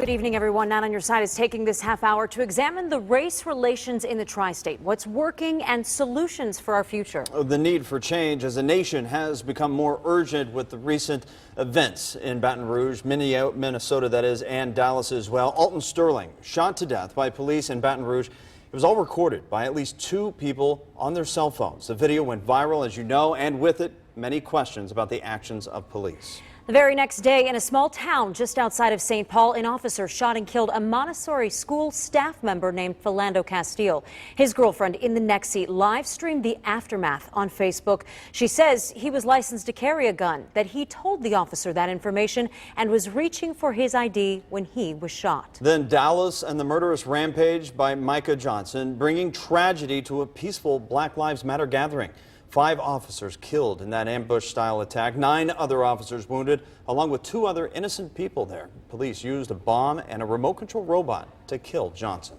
Good evening, everyone. Not on Your Side is taking this half hour to examine the race relations in the Tri-State, what's working and solutions for our future. The need for change as a nation has become more urgent with the recent events in Baton Rouge, Minnesota, that is, and Dallas as well. Alton Sterling shot to death by police in Baton Rouge. It was all recorded by at least 2 people on their cell phones. The video went viral, as you know, and with it, many questions about the actions of police. The very next day, in a small town just outside of St. Paul, an officer shot and killed a Montessori school staff member named Philando Castile. His girlfriend in the next seat live streamed the aftermath on Facebook. She says he was licensed to carry a gun, that he told the officer that information and was reaching for his ID when he was shot. Then Dallas and the murderous rampage by Micah Johnson, bringing tragedy to a peaceful Black Lives Matter gathering. 5 officers killed in that ambush-style attack, 9 other officers wounded, along with 2 other innocent people there. Police used a bomb and a remote-control robot to kill Johnson.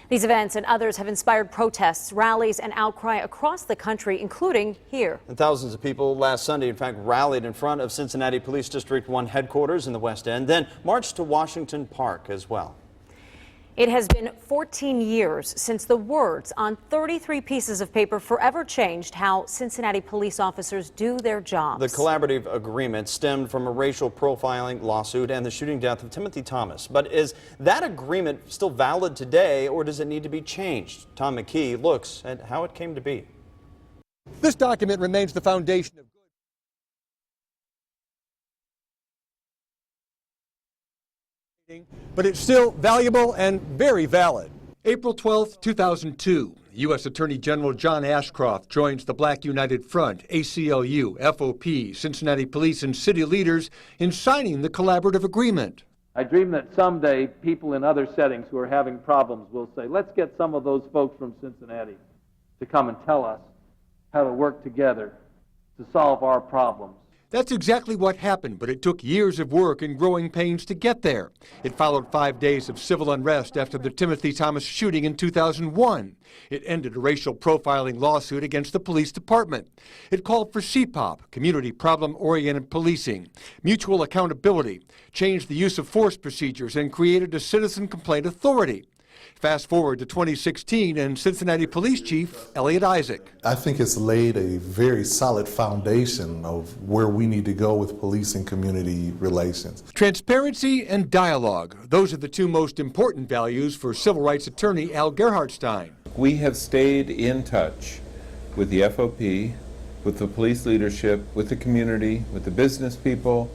These events and others have inspired protests, rallies, and outcry across the country, including here. And thousands of people last Sunday, in fact, rallied in front of Cincinnati Police District 1 headquarters in the West End, then marched to Washington Park as well. It has been 14 years since the words on 33 pieces of paper forever changed how Cincinnati police officers do their jobs. The collaborative agreement stemmed from a racial profiling lawsuit and the shooting death of Timothy Thomas. But is that agreement still valid today, or does it need to be changed? Tom McKee looks at how it came to be. This document remains the foundation of but it's still valuable and very valid. April 12, 2002, U.S. Attorney General John Ashcroft joins the Black United Front, ACLU, FOP, Cincinnati police and city leaders in signing the collaborative agreement. I dream that someday people in other settings who are having problems will say, let's get some of those folks from Cincinnati to come and tell us how to work together to solve our problems. That's exactly what happened, but it took years of work and growing pains to get there. It followed 5 days of civil unrest after the Timothy Thomas shooting in 2001. It ended a racial profiling lawsuit against the police department. It called for CPOP, community problem-oriented policing, mutual accountability, changed the use of force procedures, and created a citizen complaint authority. Fast forward to 2016 and Cincinnati Police Chief Elliot Isaac. I think it's laid a very solid foundation of where we need to go with police and community relations. Transparency and dialogue. Those are the 2 most important values for civil rights attorney Al Gerhardstein. We have stayed in touch with the FOP, with the police leadership, with the community, with the business people,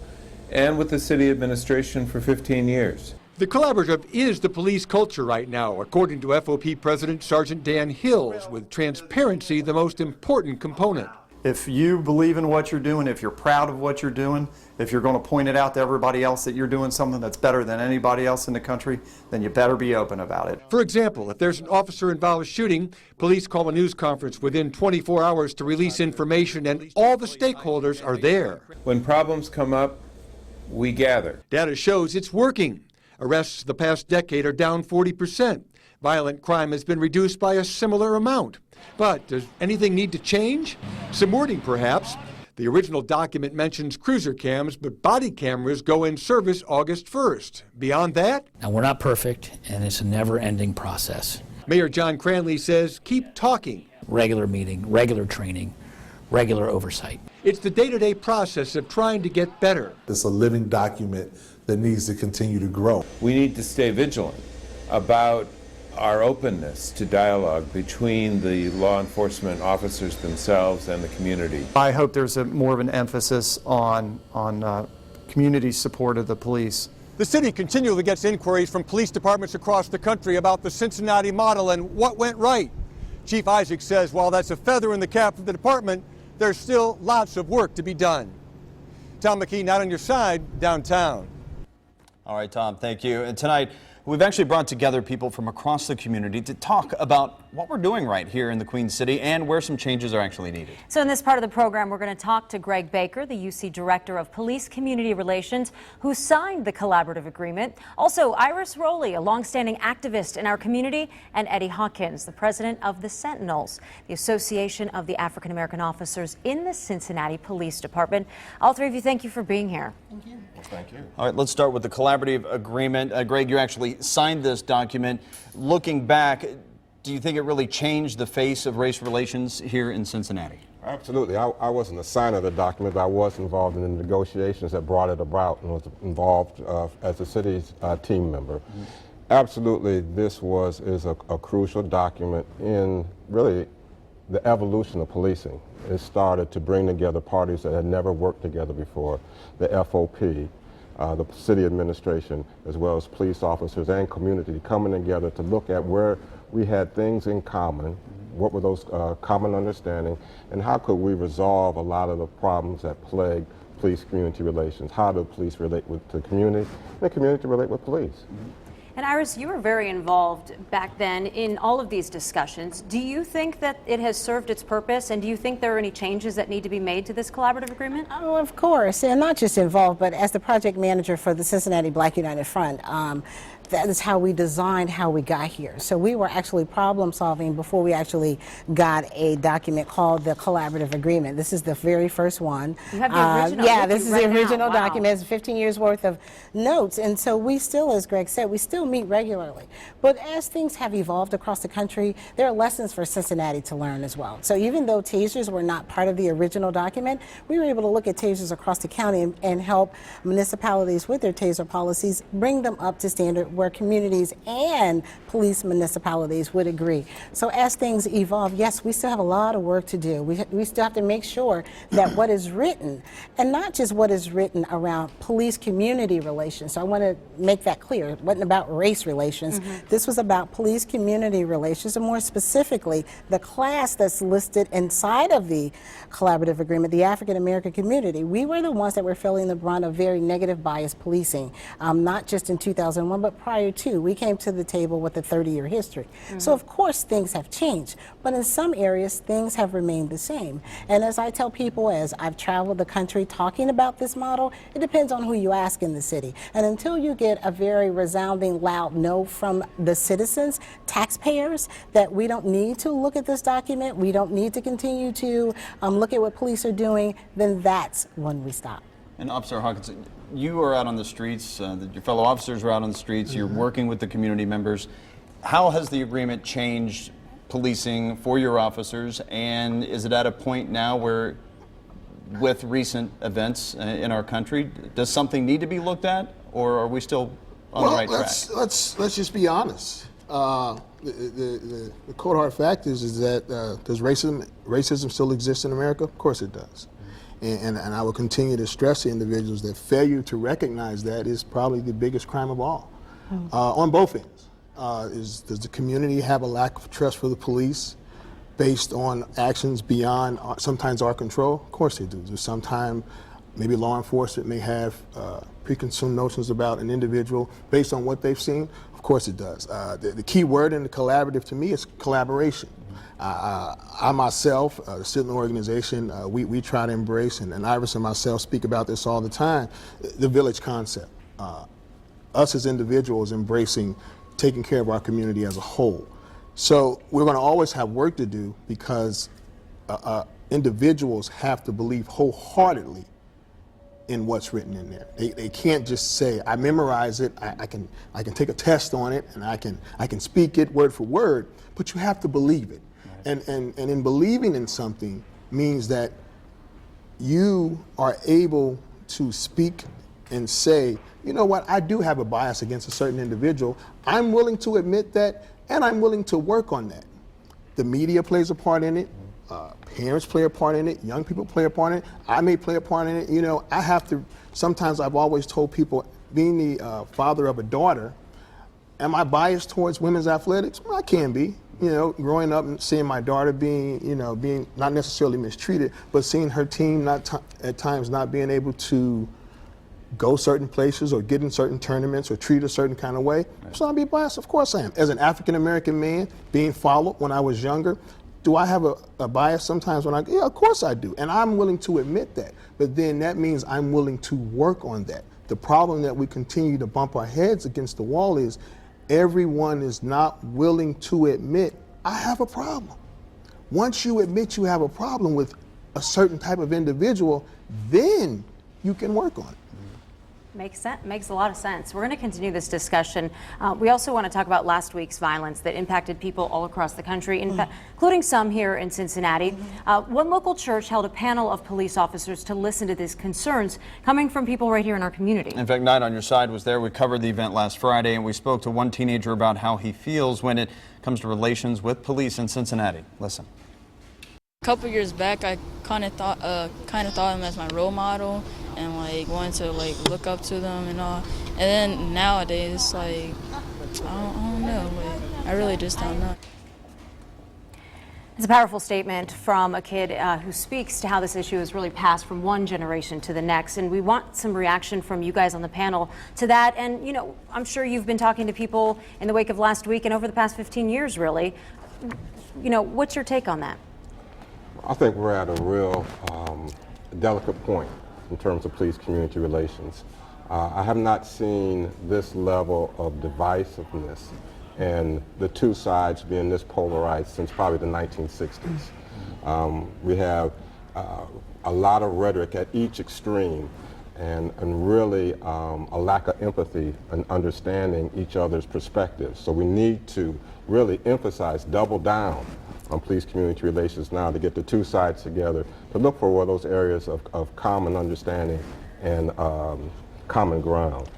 and with the city administration for 15 years. The collaborative is the police culture right now, according to FOP President Sergeant Dan Hills, with transparency the most important component. If you believe in what you're doing, if you're proud of what you're doing, if you're going to point it out to everybody else that you're doing something that's better than anybody else in the country, then you better be open about it. For example, if there's an officer-involved shooting, police call a news conference within 24 hours to release information, and all the stakeholders are there. When problems come up, we gather. Data shows it's working. Arrests the past decade are down 40%. Violent crime has been reduced by a similar amount. But does anything need to change? Some wording, perhaps. The original document mentions cruiser cams, but body cameras go in service August 1st. Beyond that? Now, we're not perfect, and it's a never-ending process. Mayor John Cranley says keep talking. Regular meeting, regular training, regular oversight. It's the day-to-day process of trying to get better. It's a living document that needs to continue to grow. We need to stay vigilant about our openness to dialogue between the law enforcement officers themselves and the community. I hope there's more of an emphasis on community support of the police. The city continually gets inquiries from police departments across the country about the Cincinnati model and what went right. Chief Isaac says while that's a feather in the cap of the department, there's still lots of work to be done. Tom McKee, Not on Your Side, downtown. All right, Tom, thank you. And tonight, we've actually brought together people from across the community to talk about what we're doing right here in the Queen City and where some changes are actually needed. So in this part of the program, we're going to talk to Greg Baker, the UC Director of Police Community Relations, who signed the collaborative agreement. Also, Iris Rowley, a longstanding activist in our community, and Eddie Hawkins, the president of the Sentinels, the Association of the African American Officers in the Cincinnati Police Department. All three of you, thank you for being here. Thank you. Well, thank you. All right, let's start with the collaborative agreement. Greg, you actually signed this document. Looking back, do you think it really changed the face of race relations here in Cincinnati? Absolutely. I wasn't a signer of the document, but I was involved in the negotiations that brought it about and was involved as a city's team member. Mm-hmm. Absolutely, this is a crucial document in really the evolution of policing. It started to bring together parties that had never worked together before, the FOP, the city administration, as well as police officers and community coming together to look at where we had things in common, what were those common understanding, and how could we resolve a lot of the problems that plague police-community relations? How do police relate with the community, and the community relate with police? And Iris, you were very involved back then in all of these discussions. Do you think that it has served its purpose, and do you think there are any changes that need to be made to this collaborative agreement? Oh, of course, and not just involved, but as the project manager for the Cincinnati Black United Front, that is how we designed how we got here. So we were actually problem solving before we actually got a document called the collaborative agreement. This is the very first one. You have the original. Yeah, this is right the original now. Wow. document. It's 15 years worth of notes. And so we still, as Greg said, we still meet regularly. But as things have evolved across the country, there are lessons for Cincinnati to learn as well. So even though tasers were not part of the original document, we were able to look at tasers across the county and help municipalities with their taser policies, bring them up to standard where communities and police municipalities would agree. So as things evolve, yes, we still have a lot of work to do. We still have to make sure that what is written, and not just what is written around police community relations. So I want to make that clear. It wasn't about race relations. This was about police community relations, and more specifically, the class that's listed inside of the collaborative agreement, the African American community. We were the ones that were feeling the brunt of very negative bias policing, not just in 2001, but prior to. We came to the table with a 30-year history. So of course things have changed, but in some areas things have remained the same. And as I tell people, as I've traveled the country talking about this model, it depends on who you ask in the city. And until you get a very resounding loud no from the citizens, taxpayers, that we don't need to look at this document, we don't need to continue to look at what police are doing, then that's when we stop. And Officer Hawkins, you are out on the streets, your fellow officers are out on the streets, you're working with the community members. How has the agreement changed policing for your officers, and is it at a point now where, with recent events in our country, does something need to be looked at, or are we still on the right track? Let's just be honest. The cold hard fact is that does racism still exist in America? Of course it does. And I will continue to stress to individuals that failure to recognize that is probably the biggest crime of all, on both ends. Does the community have a lack of trust for the police based on actions beyond sometimes our control? Of course they do. Sometimes maybe law enforcement may have preconceived notions about an individual based on what they've seen. Of course it does. The key word in the collaborative to me is collaboration. I myself, sit in the organization, we try to embrace, and Iris and myself speak about this all the time, the village concept. Us as individuals embracing taking care of our community as a whole. So we're going to always have work to do because individuals have to believe wholeheartedly in what's written in there. They can't just say, I memorize it, I can take a test on it, and I can speak it word for word, but you have to believe it. And in believing in something means that you are able to speak and say, you know what, I do have a bias against a certain individual. I'm willing to admit that, and I'm willing to work on that. The media plays a part in it. Parents play a part in it. Young people play a part in it. I may play a part in it. You know, I have to, sometimes I've always told people, being the father of a daughter, am I biased towards women's athletics? Well, I can be. You know, growing up and seeing my daughter being not necessarily mistreated, but seeing her team at times not being able to go certain places or get in certain tournaments or treat a certain kind of way. So I'll be biased? Of course I am. As an African-American man being followed when I was younger, do I have a bias sometimes yeah, of course I do. And I'm willing to admit that. But then that means I'm willing to work on that. The problem that we continue to bump our heads against the wall is everyone is not willing to admit, I have a problem. Once you admit you have a problem with a certain type of individual, then you can work on it. Makes sense. Makes a lot of sense. We're going to continue this discussion. We also want to talk about last week's violence that impacted people all across the country, including some here in Cincinnati. One local church held a panel of police officers to listen to these concerns coming from people right here in our community. In fact, Knight on your side was there. We covered the event last Friday, and we spoke to one teenager about how he feels when it comes to relations with police in Cincinnati. Listen. A couple years back, I kind of thought him as my role model, and like wanted to like look up to them and all. And then nowadays, it's like I don't know. Like, I really just don't know. It's a powerful statement from a kid who speaks to how this issue has really passed from one generation to the next. And we want some reaction from you guys on the panel to that. And, you know, I'm sure you've been talking to people in the wake of last week and over the past 15 years, really. You know, what's your take on that? I think we're at a real delicate point in terms of police-community relations. I have not seen this level of divisiveness and the two sides being this polarized since probably the 1960s. We have a lot of rhetoric at each extreme and really a lack of empathy and understanding each other's perspectives. So we need to really emphasize, double down on police-community relations now to get the two sides together to look for those areas of common understanding and common ground.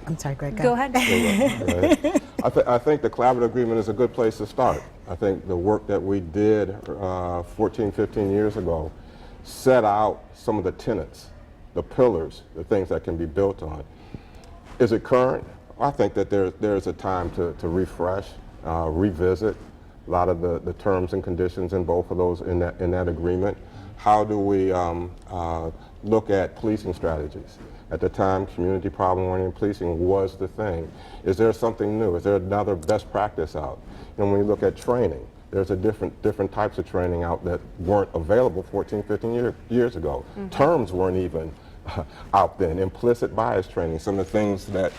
I'm sorry, Greg. Go ahead. I think the collaborative agreement is a good place to start. I think the work that we did 14, 15 years ago set out some of the tenets, the pillars, the things that can be built on. Is it current? I think that there's a time to refresh, revisit a lot of the terms and conditions in both of those in that agreement. How do we look at policing strategies? At the time, community problem-oriented policing was the thing. Is there something new? Is there another best practice out? And when you look at training, there's a different types of training out that weren't available 14, 15 years ago. Terms weren't even out then. Implicit bias training, some of the things that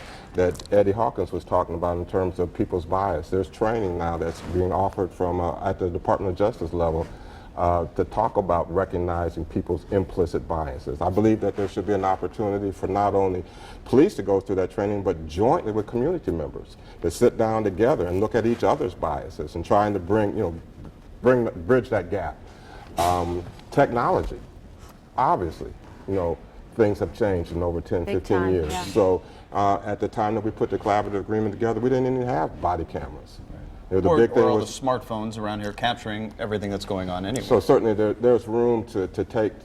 Eddie Hawkins was talking about in terms of people's bias. There's training now that's being offered from at the Department of Justice level to talk about recognizing people's implicit biases. I believe that there should be an opportunity for not only police to go through that training, but jointly with community members to sit down together and look at each other's biases and trying to bridge that gap. Technology, obviously, things have changed in over 10, 15 years. Yeah. So at the time that we put the collaborative agreement together, we didn't even have body cameras. The big thing was the smartphones around here capturing everything that's going on anyway. So certainly there's room to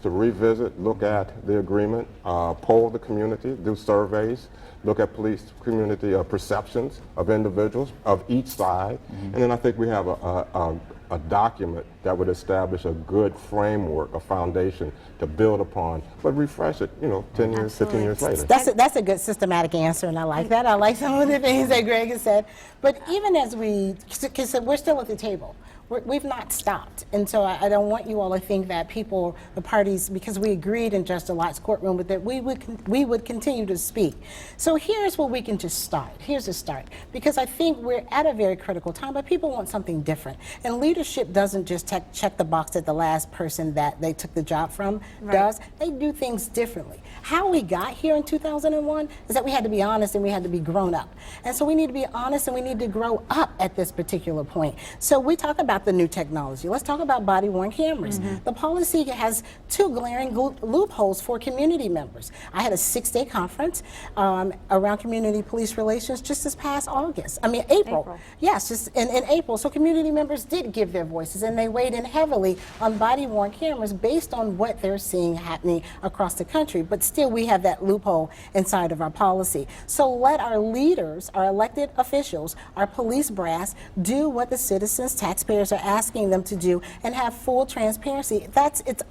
revisit, look at the agreement, poll the community, do surveys, look at police community perceptions of individuals of each side, and then I think we have a document that would establish a good framework, a foundation to build upon, but refresh it, 10 years, 15 years later. That's a good systematic answer, and I like that. I like some of the things that Greg has said. But even as because we're still at the table. We've not stopped. And so I don't want you all to think that the parties, because we agreed in Judge Delotte's courtroom, but that we would continue to speak. So here's where we can just start. Here's a start. Because I think we're at a very critical time, but people want something different. And leadership doesn't just check the box that the last person that they took the job from does. They do things differently. How we got here in 2001 is that we had to be honest and we had to be grown up. And so we need to be honest and we need to grow up at this particular point. So we talk about the new technology. Let's talk about body-worn cameras. The policy has two glaring loopholes for community members. I had a 6-day conference around community police relations just this past April. Yes, just in April. So community members did give their voices and they weighed in heavily on body-worn cameras based on what they're seeing happening across the country. But still, we have that loophole inside of our policy. So let our leaders, our elected officials, our police brass do what the citizens, taxpayers are asking them to do and have full transparency. It's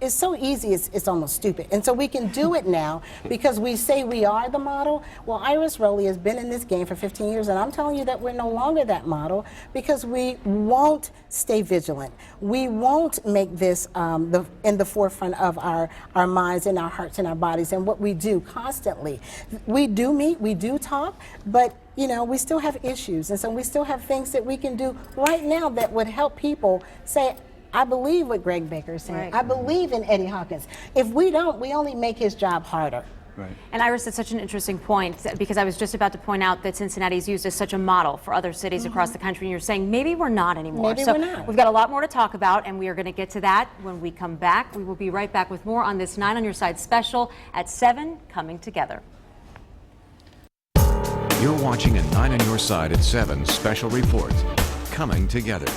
it's so easy, it's almost stupid. And so we can do it now because we say we are the model. Well, Iris Rowley has been in this game for 15 years, and I'm telling you that we're no longer that model because we won't stay vigilant. We won't make this in the forefront of our minds and our hearts and our bodies and what we do constantly. We do meet, we do talk, but you know, we still have issues, and so we still have things that we can do right now that would help people say, I believe what Greg Baker is saying. Right. I believe in Eddie Hawkins. If we don't, we only make his job harder. Right. And Iris, that's such an interesting point because I was just about to point out that Cincinnati is used as such a model for other cities across the country, and you're saying maybe we're not anymore. Maybe so we're not. We've got a lot more to talk about, and we are going to get to that when we come back. We will be right back with more on this 9 on Your Side special at 7, Coming Together. You're watching a 9 on Your Side at 7 special report, Coming Together.